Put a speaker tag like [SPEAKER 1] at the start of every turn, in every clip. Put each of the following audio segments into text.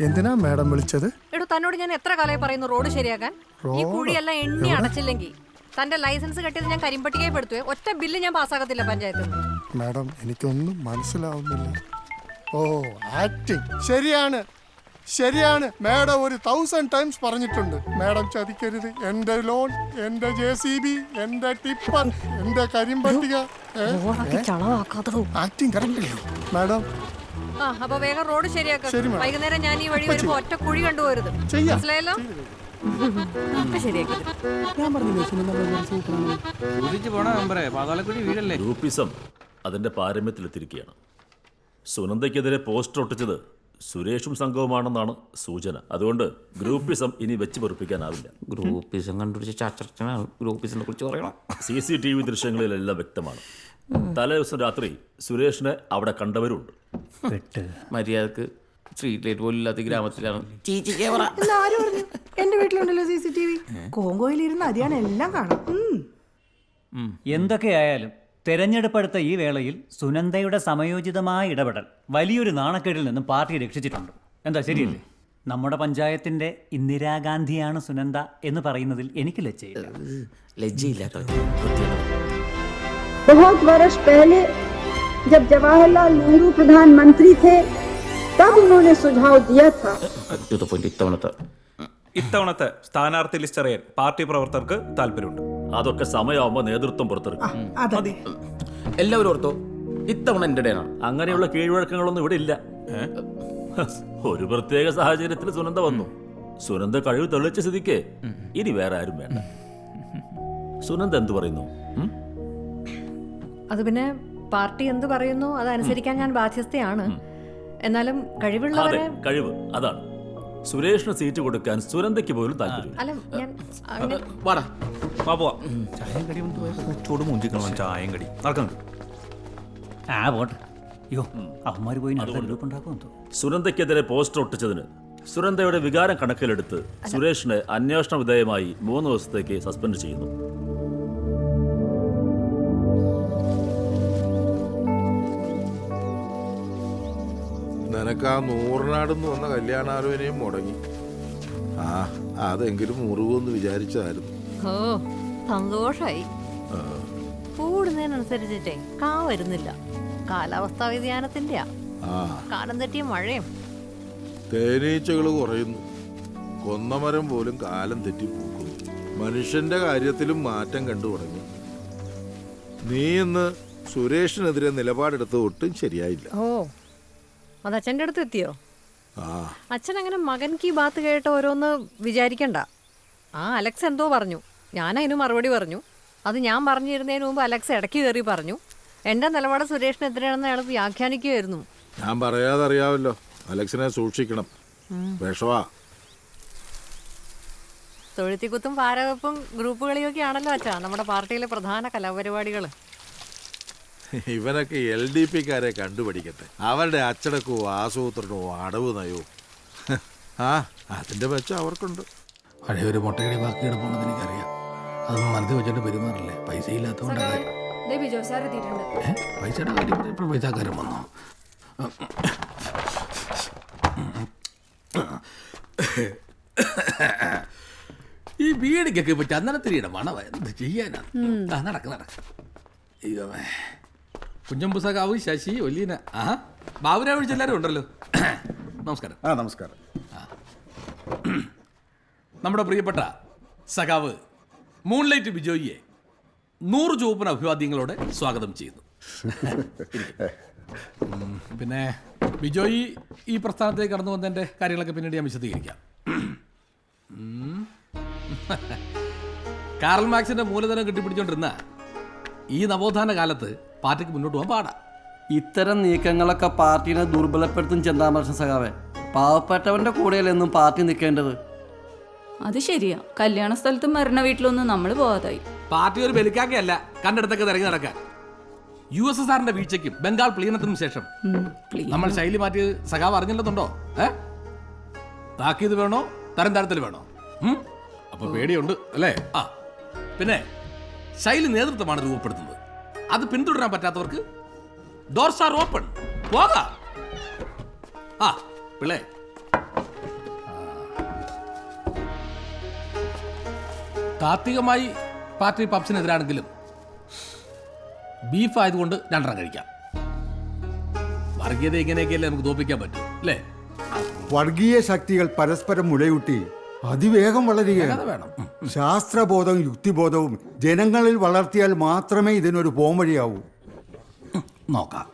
[SPEAKER 1] എന്തിനാ മാഡം വിളിച്ചത്?
[SPEAKER 2] എടോ തന്നോട് ഞാൻ എത്ര കാലമായി പറയുന്നു റോഡ് ശരിയാക്കാൻ. ഈ കുഴിയെല്ലാം എണ്ണി അടച്ചില്ലെങ്കിൽ തന്റെ ലൈസൻസ് കെട്ടിയത് ഞാൻ കരിമ്പട്ടികയെ പെടുത്തുവേ. ഒറ്റ ബില്ല് ഞാൻ പാസ്സാക്കത്തില്ല പഞ്ചായത്തിൽ നിന്ന്.
[SPEAKER 1] മാഡം എനിക്കൊന്നും മനസ്സിലാവുന്നില്ല. ഓ ആക്ടിങ് ശരിയാണ് ശരിയാണ്. മാഡം ഒരു 1000 ടൈംസ് പറഞ്ഞിട്ടുണ്ട്. മാഡം ചതിക്കരുത്. എന്റെ ലോൺ, എന്റെ JCB, എന്റെ ടിപ്പർ, എന്റെ കരിമ്പട്ടിക. ആക്ടിങ് കറക്റ്റ് അല്ലേ മാഡം?
[SPEAKER 2] അപ്പൊ വേഗം റോഡ് ശരിയാക്കാം.
[SPEAKER 1] ശരി, മാഡം.
[SPEAKER 2] വൈകുന്നേരം ഞാൻ ഈ വഴി വരുമ്പോ ഒറ്റ കുഴി കണ്ടുപോരുത്. മനസ്സിലായല്ലോ?
[SPEAKER 3] ഗ്രൂപ്പിസം അതിന്റെ പാരമ്യത്തിലെത്തിരിക്കുകയാണ്. സുനന്ദയ്ക്കെതിരെ പോസ്റ്റർ ഒട്ടിച്ചത് സുരേഷും സംഘവുമാണെന്നാണ് സൂചന. അതുകൊണ്ട് ഗ്രൂപ്പിസം ഇനി വെച്ച് പൊറുപ്പിക്കാനാവില്ല.
[SPEAKER 4] ഗ്രൂപ്പിസം കണ്ടുപിടിച്ച ചാച്ചനാണ് ഗ്രൂപ്പിസിനെ കുറിച്ച് പറയണം.
[SPEAKER 3] CCTV ദൃശ്യങ്ങളിലെല്ലാം വ്യക്തമാണ്. തലേദിവസം രാത്രി സുരേഷിനെ അവിടെ കണ്ടവരുണ്ട്.
[SPEAKER 4] മര്യാദക്ക് സ്ട്രീറ്റ് ലൈറ്റ് പോലും ഇല്ലാത്ത ഗ്രാമത്തിലാണ്.
[SPEAKER 5] എന്റെ വീട്ടിലുണ്ടല്ലോ CCTV. കോങ്കോയിലിരുന്ന് അതിയാണ് എല്ലാം കാണാം.
[SPEAKER 6] എന്തൊക്കെയായാലും തെരഞ്ഞെടുപ്പെടുത്ത ഈ വേളയിൽ സുനന്ദയുടെ സമയോചിതമായ ഇടപെടൽ വലിയൊരു നാണക്കേടിൽ നിന്നും പാർട്ടി രക്ഷിച്ചിട്ടുണ്ട്. എന്താ ശരിയല്ലേ? നമ്മുടെ പഞ്ചായത്തിന്റെ ഇന്ദിരാഗാന്ധിയാണ് സുനന്ദ എന്ന് പറയുന്നതിൽ എനിക്ക് ലജ്ജയില്ല.
[SPEAKER 4] ലജ്ജയില്ലാട്ടോ.
[SPEAKER 7] बहुत वर्ष पहले जब जवाहरलाल नेहरू प्रधानमंत्री थे तब उन्होंने सुझाव दिया था.
[SPEAKER 8] ഇത്തവണത്തെ സ്ഥാനാർത്ഥി ലിസ്റ്റ് അറിയാൻ പാർട്ടി പ്രവർത്തകർക്ക് താല്പര്യമുണ്ട്.
[SPEAKER 3] അതൊക്കെ സമയമാകുമ്പോൾ നേതൃത്വം പുറത്തിറക്കും.
[SPEAKER 4] എല്ലാവരും ഓർത്തോ, ഇത്തവണ എന്റെ ഡേ ആണ്.
[SPEAKER 3] അങ്ങനെയുള്ള കീഴ്വഴക്കങ്ങളൊന്നും ഇവിടെ ഇല്ല. ഒരു പ്രത്യേക സാഹചര്യത്തിൽ സുനന്ദ വന്നു. സുനന്ദ കഴിവ് തെളിയിച്ച സ്ഥിതിക്ക് ഇനി വേറെ ആരും വേണ്ട. സുനന്ദ എന്തു പറയുന്നു?
[SPEAKER 2] അത് പിന്നെ പാർട്ടി എന്ത് പറയുന്നു അതനുസരിക്കാൻ ഞാൻ ബാധ്യസ്ഥയാണ്. എന്നാലും കഴിവുള്ളവരെ
[SPEAKER 3] കഴിവ് അതാണ്. സുരേഷിന് സീറ്റ് കൊടുക്കാൻ സുനന്ദയ്ക്ക് പോലും താല്പര്യം.
[SPEAKER 2] അല്ല ഞാൻ
[SPEAKER 8] ചായം കടി ചൂട് മുഞ്ചിക്കണം. ചായം കടി നടക്കണം.
[SPEAKER 6] പോട്ടെ. അയ്യോ അവന്മാര് പോയി ഗ്രൂപ്പ് ഉണ്ടാക്കുമെന്തോ.
[SPEAKER 3] സുനന്ദയ്ക്കെതിരെ പോസ്റ്റർ ഒട്ടിച്ചതിന് സുനന്ദയുടെ വികാരം കണക്കിലെടുത്ത് സുരേഷിനെ അന്വേഷണ വിധേയമായി 3 ദിവസത്തേക്ക് സസ്പെൻഡ് ചെയ്യുന്നു.
[SPEAKER 9] നിനക്ക് ആ നൂറിനാടുന്ന് വന്ന കല്യാണാലോചനയും മുടങ്ങി. അതെങ്കിലും മുറിവെന്ന് വിചാരിച്ചതായിരുന്നു.
[SPEAKER 2] ഓ സന്തോഷായി. കൂടുന്നതിനനുസരിച്ചിട്ടേ കാ വരുന്നില്ല. കാലാവസ്ഥാ വ്യതിയാനത്തിന്റെയാ. കാലം തെറ്റിയ മഴയും.
[SPEAKER 9] തേനീച്ചകൾ കുറയുന്നു. കൊന്നമരം പോലും കാലം തെറ്റി പൂക്കുന്നു. മനുഷ്യന്റെ കാര്യത്തിലും മാറ്റം കണ്ടു തുടങ്ങി. നീ ഇന്ന് സുരേഷിനെതിരെ നിലപാടെടുത്ത് ഒട്ടും ശരിയായില്ല.
[SPEAKER 2] ഓ അത് അച്ഛൻ്റെ അടുത്ത് എത്തിയോ? അച്ഛൻ അങ്ങനെ മകൻ കി ബാത്ത് കേട്ട ഓരോന്ന് വിചാരിക്കണ്ട. അലക്സ് എന്തോ പറഞ്ഞു, ഞാൻ അതിന് മറുപടി പറഞ്ഞു. അത് ഞാൻ പറഞ്ഞിരുന്നതിന് മുമ്പ് അലക്സ് ഇടയ്ക്ക് കയറി പറഞ്ഞു. എൻ്റെ നിലപാട് സുരേഷിനെതിരെയാണെന്ന് അയാൾ വ്യാഖ്യാനിക്കുകയായിരുന്നു.
[SPEAKER 9] ഞാൻ പറയാതെ അറിയാമല്ലോ, അലക്സിനെ സൂക്ഷിക്കണം. വിഷവാ.
[SPEAKER 2] തൊഴുത്തിക്കുത്തും പാരവെപ്പും ഗ്രൂപ്പ് കളിയൊക്കെ ആണല്ലോ അച്ഛാ നമ്മുടെ പാർട്ടിയിലെ പ്രധാന കലാപരിപാടികൾ.
[SPEAKER 9] ഇവനൊക്കെ LDPക്കാരെ കണ്ടുപിടിക്കട്ടെ. അവരുടെ അച്ചടക്കവും ആസൂത്രണവും അടവ് നയവും അതിന്റെ മെച്ചം അവർക്കുണ്ട്.
[SPEAKER 10] പഴയൊരു മുട്ടകടി ബാക്കി കിടപ്പുണ്ടെന്ന് എനിക്കറിയാം. അതൊന്നും മനസ്സിൽ വെച്ചിട്ട് പെരുമാറില്ലേ. പൈസ ഇല്ലാത്തതുകൊണ്ടാണ്. പൈസയുടെ കാര്യം ഇപ്പോൾ പൈസക്കാരൻ വന്നോ? ഈ വീടിക്കൊക്കെ ഇപ്പൊ ചന്ദനത്തിരിയുടെ മണവ. എന്ത് ചെയ്യാനാണ്? നടക്ക് കുഞ്ഞമ്പുസകാവ്, ശശി, ഒല്ലീന, ബാബുരാ വിളിച്ച എല്ലാവരും ഉണ്ടല്ലോ. നമസ്കാരം.
[SPEAKER 9] നമസ്കാരം.
[SPEAKER 10] നമ്മുടെ പ്രിയപ്പെട്ട സഖാവ് മൂൺലൈറ്റ് ബിജോയിയെ 100 ചുവപ്പൻ അഭിവാദ്യങ്ങളോടെ സ്വാഗതം ചെയ്യുന്നു. പിന്നെ ബിജോയി ഈ പ്രസ്ഥാനത്തേക്ക് കടന്നു വന്നതിൻ്റെ കാര്യങ്ങളൊക്കെ പിന്നീട് ഞാൻ വിശദീകരിക്കാം. കാറൽ മാർക്സിന്റെ മൂലധനം കെട്ടിപ്പിടിച്ചോണ്ടിരുന്ന ഈ നവോത്ഥാന കാലത്ത് പാർട്ടിക്ക് മുന്നോട്ട് പോകാൻ പാടാ.
[SPEAKER 11] ഇത്തരം നീക്കങ്ങളൊക്കെ പാർട്ടിനെ ദുർബലപ്പെടുത്തും. ചെന്താമർഷൻ സഖാവേ, പാവപ്പെട്ടവന്റെ കൂടെയല്ലേ എന്നും പാർട്ടി നിൽക്കേണ്ടത്.
[SPEAKER 12] അത് ശരിയാ. കല്യാണ സ്ഥലത്തും മരണ വീട്ടിലൊന്നും നമ്മൾ പോകാതായി.
[SPEAKER 10] പാർട്ടി ഒരു ബലിക്കാക്കയല്ല കണ്ടെടുത്തൊക്കെ തിരഞ്ഞു നടക്കാൻ. USSRന്റെ വീഴ്ചയ്ക്കും ബംഗാൾ പ്ലീനത്തിനും ശേഷം നമ്മൾ ശൈലി മാറ്റിയത് സഖാവ് അറിഞ്ഞില്ലെന്നുണ്ടോ? താക്കീത് വേണോ തരം താരത്തിൽ വേണോ? അപ്പൊ പേടിയുണ്ട് അല്ലേ? പിന്നെ ശൈലി നേതൃത്വമാണ് രൂപപ്പെടുത്തുന്നത്. അത് പിന്തുടരാൻ പറ്റാത്തവർക്ക് ഡോർസ് ആർ ഓപ്പൺ. പോകാം. പിള്ളേ താത്വികമായി പാർട്ടി പപ്സിനെതിരാണെങ്കിലും ബീഫ് ആയതുകൊണ്ട് 2 കഴിക്കാം. വർഗീയത ഇങ്ങനെയൊക്കെയല്ലേ നമുക്ക് തോപ്പിക്കാൻ പറ്റും അല്ലേ?
[SPEAKER 13] വർഗീയ ശക്തികൾ പരസ്പരം മുലയൂട്ടി അതിവേഗം വളരുകയാണ്.
[SPEAKER 10] വേണം.
[SPEAKER 13] ശാസ്ത്രബോധവും യുക്തിബോധവും ജനങ്ങളിൽ വളർത്തിയാൽ മാത്രമേ ഇതിനൊരു പോംവഴിയാവൂ.
[SPEAKER 10] നോക്കാം.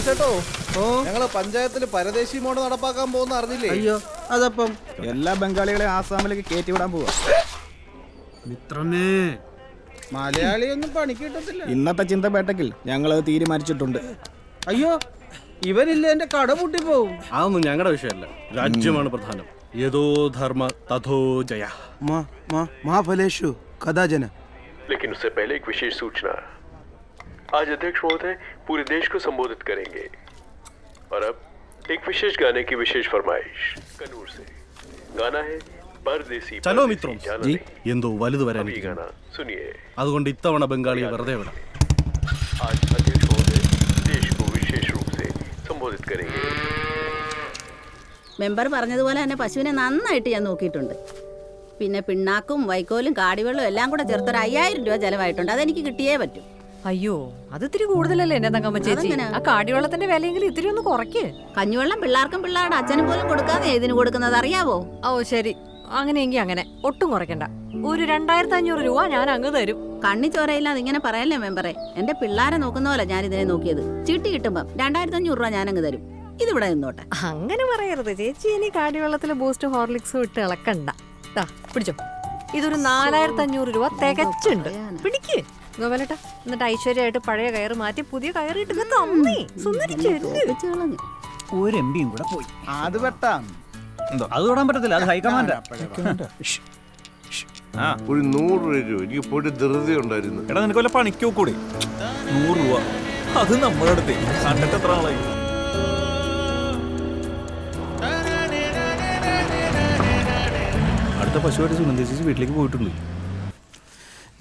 [SPEAKER 11] ചേട്ടോ ഞങ്ങള് പഞ്ചായത്തിൽ പരദേശി മോഡ് നടപ്പാക്കാൻ പോകുന്ന അറിഞ്ഞില്ലേ?
[SPEAKER 14] അയ്യോ അതപ്പം എല്ലാ ബംഗാളികളെ ആസാമിലേക്ക് കയറ്റിവിടാൻ പോവാ.
[SPEAKER 11] മിത്രമേ, മലയാളിയൊന്നും പണിക്ക് കിട്ടത്തില്ല.
[SPEAKER 14] ഇന്നത്തെ ചിന്തപേട്ടക്കിൽ ഞങ്ങൾ തീരുമാനിച്ചിട്ടുണ്ട്.
[SPEAKER 11] അയ്യോ ഇവരില്ല, എന്റെ കട പൂട്ടി പോവും. അതൊന്നും ഞങ്ങളുടെ വിഷയമല്ല, രാജ്യമാണ് പ്രധാനം. യഥോ ധർമ്മ തഥോ ജയ.
[SPEAKER 14] महाफलेषु कदाचन.
[SPEAKER 15] लेकिन उससे पहले एक विशेष सूचना। आज अध्यक्ष महोदय पूरे देश को संबोधित करेंगे और अब एक विशेष गाने की विशेष फरमाइश कन्नूर से। गाना है परदेसी।
[SPEAKER 11] ചലോ മിത്രം ജി, എന്തോ വലുത് വരാൻ
[SPEAKER 15] गाना सुनिए।
[SPEAKER 11] അതുകൊണ്ട് ഇത്തവണ ബംഗാളിയെ വെറുതെ വിടാം.
[SPEAKER 15] आज अध्यक्ष महोदय देश को विशेष रूप से संबोधित करेंगे।
[SPEAKER 7] മെമ്പർ പറഞ്ഞതുപോലെ തന്നെ പശുവിനെ നന്നായിട്ട് ഞാൻ നോക്കിയിട്ടുണ്ട്. പിന്നെ പിണ്ണാക്കും വൈക്കോലും കാടിവെള്ളവും എല്ലാം കൂടെ ചേർത്തൊരു 5000 രൂപ ചെലവായിട്ടുണ്ട്. അതെനിക്ക് കിട്ടിയേ പറ്റൂ.
[SPEAKER 2] അയ്യോ അത് ഇത്തിരി കൂടുതലല്ലേ എന്നെ തങ്കമ്മ ചേച്ചി? ആ കാടിവെള്ളത്തിന്റെ വിലയെങ്കിലും ഇത്തിരി ഒന്ന് കുറയ്ക്ക്.
[SPEAKER 7] കഞ്ഞിവെള്ളം പിള്ളേർക്കും പിള്ളേരുടെ അച്ഛനും പോലും കൊടുക്കാതെ ഇതിന് കൊടുക്കുന്നത് അറിയാവോ?
[SPEAKER 2] ഓ ശരി, അങ്ങനെയെങ്കിൽ അങ്ങനെ ഒട്ടും കുറയ്ക്കണ്ട. ഒരു 2500 രൂപ ഞാൻ അങ്ങ് തരും.
[SPEAKER 7] കണ്ണി ചോരയില്ലാതെ ഇങ്ങനെ പറയല്ലേ മെമ്പറെ. എന്റെ പിള്ളേരെ നോക്കുന്ന പോലെ ഞാൻ ഇതിനെ നോക്കിയത്. ചീട്ടി കിട്ടുമ്പം 2500 രൂപ ഞാൻ അങ്ങ് തരും. ഇതിവിടെ നിന്നോട്ടെ.
[SPEAKER 2] അങ്ങനെ പറയരുത് ചേച്ചി. ഇനി കാടിവെള്ളത്തിൽ ബൂസ്റ്റ് ഹോർലിക്സും ഇട്ട് ഇളക്കണ്ട. പിടിച്ചോ, ഇതൊരു 4500 രൂപ തികച്ചുണ്ട്. പിടിക്ക് ഗോപാലേട്ടാ. എന്നിട്ട് ഐശ്വര്യമായിട്ട് പഴയ കയറ് മാറ്റി പുതിയ കയറിയിട്ട് തമ്മി സുന്ദരിച്ചു.
[SPEAKER 6] ഒരു MP കൂടെ പോയി.
[SPEAKER 14] അത് വെട്ടാം.
[SPEAKER 6] അത് തൊടാൻ പറ്റത്തില്ല, അത് ഹൈക്കമാൻഡാ.
[SPEAKER 15] ഒരു 100 രൂപ എനിക്ക് പോയിട്ട് ധൃതി ഉണ്ടായിരുന്നു.
[SPEAKER 8] എടാ നിനക്ക് വല്ല പണിക്കോ കൂടി 100 രൂപ അത് നമ്മുടെ അടുത്ത് കണ്ടിട്ട് എത്ര ആളായി. അടുത്ത പശുവായിട്ട് സുനന്ദ ചേച്ചി വീട്ടിലേക്ക് പോയിട്ടുണ്ട്.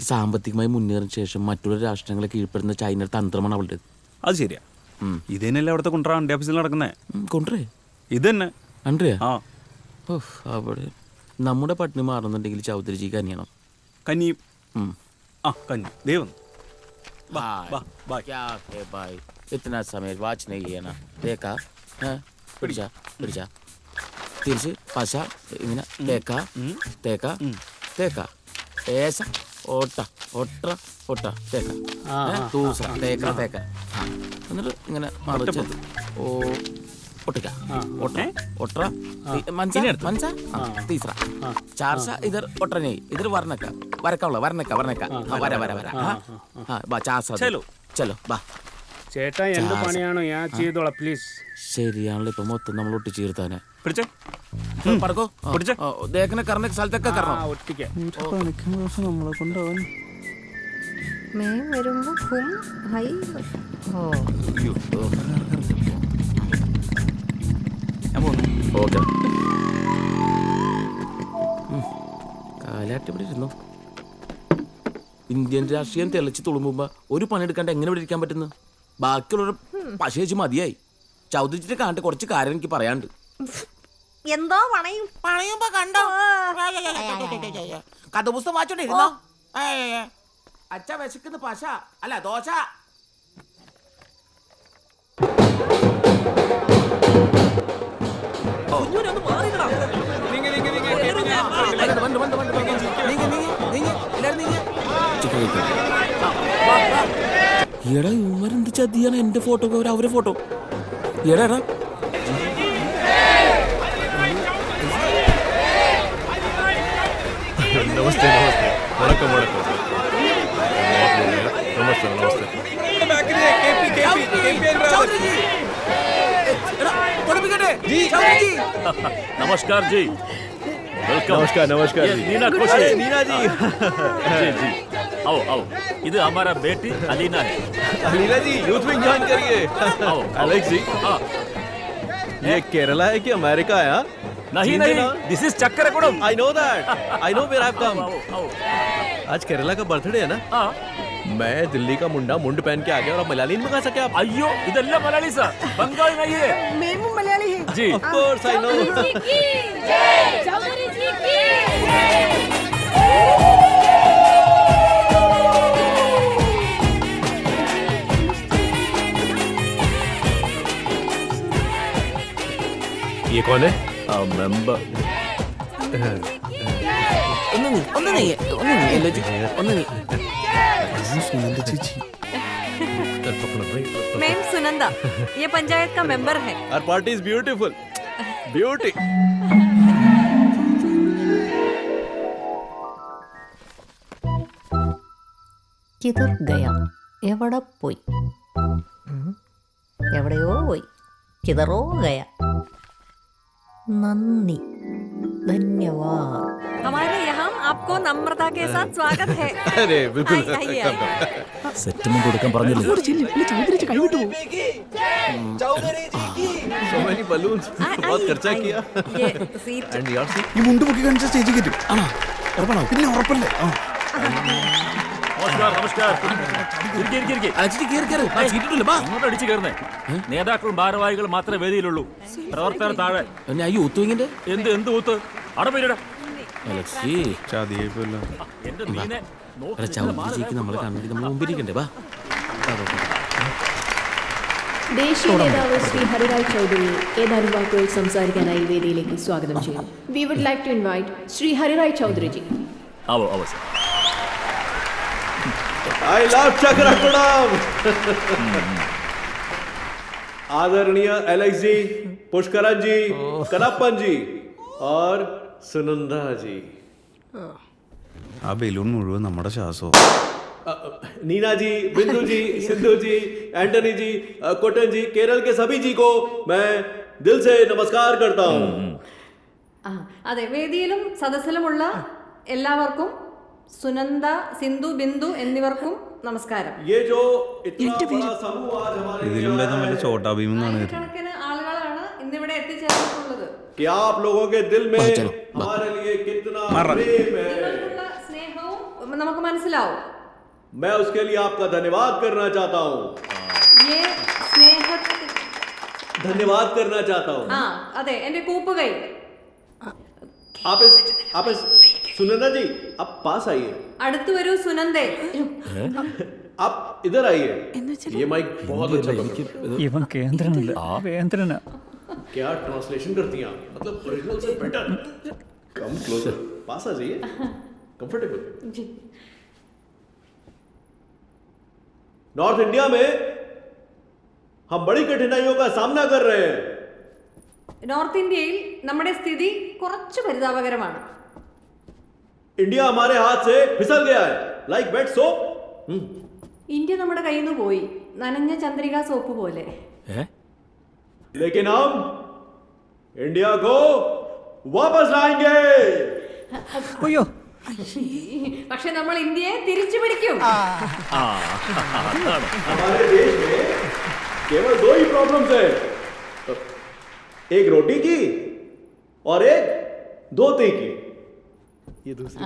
[SPEAKER 4] സാമ്പത്തികമായി മുന്നേറിയ ശേഷം മറ്റുള്ള രാഷ്ട്രങ്ങളെ കീഴ്പ്പെടുന്ന ചൈനയുടെ തന്ത്രമാണ് അവളുടെ.
[SPEAKER 8] അത് ശരിയാ. ഇത് തന്നെയല്ലേ അവിടുത്തെ കൊണ്ടുവരാ അണ്ടി ഓഫീസിൽ നടക്കുന്നേ.
[SPEAKER 4] കൊണ്ടുവരേ
[SPEAKER 8] ഇത് തന്നെ
[SPEAKER 4] അണ്ടിയാ.
[SPEAKER 8] ആ
[SPEAKER 4] അവിടെ നമ്മുടെ പട്ടിണി മാറുന്നുണ്ടെങ്കിൽ ചൗധരിജിക്ക് കനിയണം.
[SPEAKER 8] കന്നി ആ കന്നി ദൈവം.
[SPEAKER 4] इतना समय वाच नहीं है ना. देखा പിടിച്ചാ പിടിച്ചാ തിരിച്ച് പശ ഇങ്ങനെ തേക്കാ തേക്കാ തേക്കാ ഏസ ഓട്ട ഒട്ട ഒട്ട തേക്ക തൂസ തേക്ക തേക്ക എന്നിട്ട് ഇങ്ങനെ മറിച്ച് ഒട്ടിക്ക ഒട്ട ഒട്ട മനസ്സ തീസറ ചാർച്ച ഇതർ ഒട്ടനെ ഇതർ വർണ്ണക്ക വരക്കുള്ള വർണ്ണക്ക വർണ്ണക്ക വര വര വര ചാർച്ച ചലോ ബാ.
[SPEAKER 14] ചേട്ടാ എന്ത് പണിയാണോ ഞാൻ ചെയ്തോളാം പ്ലീസ്.
[SPEAKER 4] ശരിയാണല്ലോ ഇപ്പൊ മൊത്തം നമ്മൾ ഒട്ടിച്ചു തീർത്താനെ.
[SPEAKER 8] പിടിച്ചേ
[SPEAKER 4] പറക്കോ പിടിച്ചേ ദേഖനെ കറണ സ്ഥലത്തൊക്കെ കറണം.
[SPEAKER 14] നമ്മളെ കൊണ്ടുപോകാൻ
[SPEAKER 2] വരുമ്പോ
[SPEAKER 4] കാലാട്ട് ഇവിടെ ഇരുന്നു. ഇന്ത്യൻ രാഷ്ട്രീയം തെളിച്ച് തുളുമ്പുമ്പോ ഒരു പണിയെടുക്കാണ്ട് എങ്ങനെ ഇവിടെ ഇരിക്കാൻ പറ്റുന്നു? ബാക്കിയുള്ളവർ പശേച്ച് മതിയായി. ചൗധരിച്ചിട്ട് കാണട്ടെ, കുറച്ച് കാര്യം എനിക്ക് പറയാണ്ട്.
[SPEAKER 2] എന്തോ പണയും
[SPEAKER 4] പണയുമ്പോ കണ്ടോ കഥപുസ്തകം വായിച്ചോണ്ടിരുന്നോ? അച്ഛ വിശക്കുന്ന പശ അല്ല ദോശ. എടാ ഇവരെന്ത് ചതിയാണ് എന്റെ ഫോട്ടോ അവരെ ഫോട്ടോ. എടാ എടാ
[SPEAKER 15] नमस्ते नमस्ते वणक्कम वणक्कम नमस्ते नमस्ते
[SPEAKER 3] नमस्कार जी. वेलकम.
[SPEAKER 15] नमस्कार नमस्कार
[SPEAKER 3] नीना खुशी.
[SPEAKER 8] नीना जी
[SPEAKER 3] जी जी आओ आओ. ഇത് हमारा बेटी अलीना है.
[SPEAKER 8] अलीना जी यूथ में ज्वाइन करिए.
[SPEAKER 3] आओ
[SPEAKER 8] अलेक्स जी
[SPEAKER 3] हाँ.
[SPEAKER 8] ये केरला है कि अमेरिका है?
[SPEAKER 3] नहीं नहीं this is Chakkarakudam.
[SPEAKER 8] I know that. I know where I have come.
[SPEAKER 3] आओ आओ.
[SPEAKER 8] आज केरला का बर्थडे है ना?
[SPEAKER 3] हाँ
[SPEAKER 15] मैं दिल्ली का मुंडा मुंड पहन के आ गया और आप मलाली में कहा सके आप?
[SPEAKER 3] അയ്യോ ഇതെല്ലാം മലയാളി സാർ ബംഗാളി नहीं है
[SPEAKER 5] మేము మలయాళీ హే
[SPEAKER 3] जी
[SPEAKER 15] Of course I know. ये कौन है?
[SPEAKER 3] മെമ്പർ
[SPEAKER 2] मैम सुनंदा ये पंचायत का मेंबर है
[SPEAKER 15] Our party is beautiful. Beauty.
[SPEAKER 2] കിതർ Gaya എവിടെ പോയി എവിടെയോ പോയി കിതറോ ഗയ നന്ദി ധന്യവാദ് हमारे यहाँ आपको नम्रता के साथ स्वागत है
[SPEAKER 15] अरे बिल्कुल.
[SPEAKER 2] आइए,
[SPEAKER 15] Come,
[SPEAKER 2] आइए।
[SPEAKER 15] come.
[SPEAKER 3] സെറ്റിൽമെന്റ് കൊടുക്കാൻ പറഞ്ഞില്ല
[SPEAKER 15] So many balloons. बहुत खर्चा किया.
[SPEAKER 2] ये सीट
[SPEAKER 15] And your seat?
[SPEAKER 8] ഈ മുണ്ട് പൊക്കി കാണിച്ച സ്റ്റേജിൽ കയറ്റും ഉറപ്പാണോ പിന്നെ ഉറപ്പല്ലേ
[SPEAKER 3] നമസ്കാരം നമസ്കാരം ഇരിക്ക്, ഇരിക്ക്, ഇരിക്ക്. ഇങ്ങോട്ട് അടിച്ചു കയറുന്നേ നേതാക്കളും ഭാരവാഹികളും മാത്രമേ വേദിയിലുള്ളൂ പ്രവർത്തകർ താഴെ
[SPEAKER 4] യൂത്ത് വിങ്ങിന്റെ
[SPEAKER 3] എന്ത് ഊത്ത് അടപ്പില്ലടാ
[SPEAKER 4] അലക്സി
[SPEAKER 3] എന്റെ നീനെ നോക്കി
[SPEAKER 4] ചൗധരിജിക്ക് നമ്മളെ കണ്ടിട്ട് നമ്മൾ മുമ്പിരിക്കണ്ടേ വാ
[SPEAKER 16] ദേശീയ നേതാവ് ശ്രീ ഹരിറായ് ചൗധരി ഏതാനും വാക്കുകൾ സംസാരിക്കാനായി വേദിയിലേക്ക് സ്വാഗതം ചെയ്യുന്നു. We would like to invite Shri Harirai Chaudhary ji.
[SPEAKER 3] ആവോ ആവോ സർ
[SPEAKER 15] I love Chakrakulam. आदरणीय एलेक्स जी, पुष्करन जी, कनप्पन जी और सुनंदा जी.
[SPEAKER 8] ആ ബലൂൺ മുഴുവൻ നമ്മുടെ ശ്വാസവും
[SPEAKER 15] नीना जी, बिंदु जी, सिंधु जी, एंटनी जी, कोटन जी, केरल के सभी जी को मैं दिल से नमस्कार करता हूँ.
[SPEAKER 2] അതെ വേദിയിലും സദസ്സിലുമുള്ള എല്ലാവർക്കും സുനന്ദ സിന്ധു ബിന്ദു എന്നിവർക്കും നമസ്കാരം
[SPEAKER 15] ये जो इतना बड़ा समूह आज हमारे
[SPEAKER 8] ഇതിലും ഭേദം വല്ല ചോട്ടാ ഭീം എന്നാണ് കരുതുന്നത്.
[SPEAKER 2] ആയിരക്കണക്കിന് ആളുകളാണ് ഇന്നിവിടെ എത്തിച്ചേർന്നിട്ടുള്ളത്
[SPEAKER 15] कि आप लोगों के दिल में हमारे लिए कितना प्रेम है,
[SPEAKER 2] നിങ്ങൾക്കുള്ള സ്നേഹവും നമുക്ക് മനസ്സിലാവും
[SPEAKER 15] मैं उसके लिए आपका धन्यवाद करना चाहता हूँ.
[SPEAKER 2] ये സ്നേഹത്തിൽ
[SPEAKER 15] धन्यवाद करना चाहता हूँ.
[SPEAKER 2] ആ അതെ എന്റെ കൂപ്പുകൈ
[SPEAKER 15] आप इस सुनंदा जी आप पास आइए.
[SPEAKER 2] അടുത്തു വരൂ സുനന്ദേ
[SPEAKER 15] आप इधर आइए. ये माइक बहुत अच्छा पकड़.
[SPEAKER 6] ഇവൻ കേന്ദ്രനല്ല വേന്ദ്രനാ
[SPEAKER 15] क्या ट्रांसलेशन करती हैं आप? मतलब ओरिजिनल से बेटर. Come closer. पास आ जाइए. कंफर्टेबल. नॉर्थ इंडिया में हम बड़ी कठिनाइयों का सामना कर रहे हैं.
[SPEAKER 2] നോർത്ത് ഇന്ത്യയിൽ നമ്മുടെ സ്ഥിതി കുറച്ച് പരിതാപകരമാണ്
[SPEAKER 15] इंडिया हमारे हाथ से फिसल गया है. Like wait soap.
[SPEAKER 2] ഇന്ത്യ നമ്മുടെ കയ്യിൽ നിന്ന് പോയി നനഞ്ഞ ചന്ദ്രിക സോപ്പ് പോലെ
[SPEAKER 15] लेकिन हम इंडिया को वापस लाएंगे.
[SPEAKER 6] അയ്യോ
[SPEAKER 2] പക്ഷെ നമ്മൾ ഇന്ത്യയെ തിരിച്ചു പിടിക്കും
[SPEAKER 15] हमारे देश में केवल दो ही प्रॉब्लम्स है. एक रोटी की और एक धोती की. ये दूसरी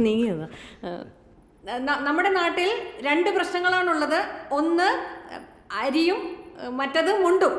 [SPEAKER 2] നീങ്ങിയതാ നമ്മുടെ നാട്ടിൽ രണ്ട് പ്രശ്നങ്ങളാണുള്ളത് ഒന്ന് അരിയും മറ്റത് മുണ്ടും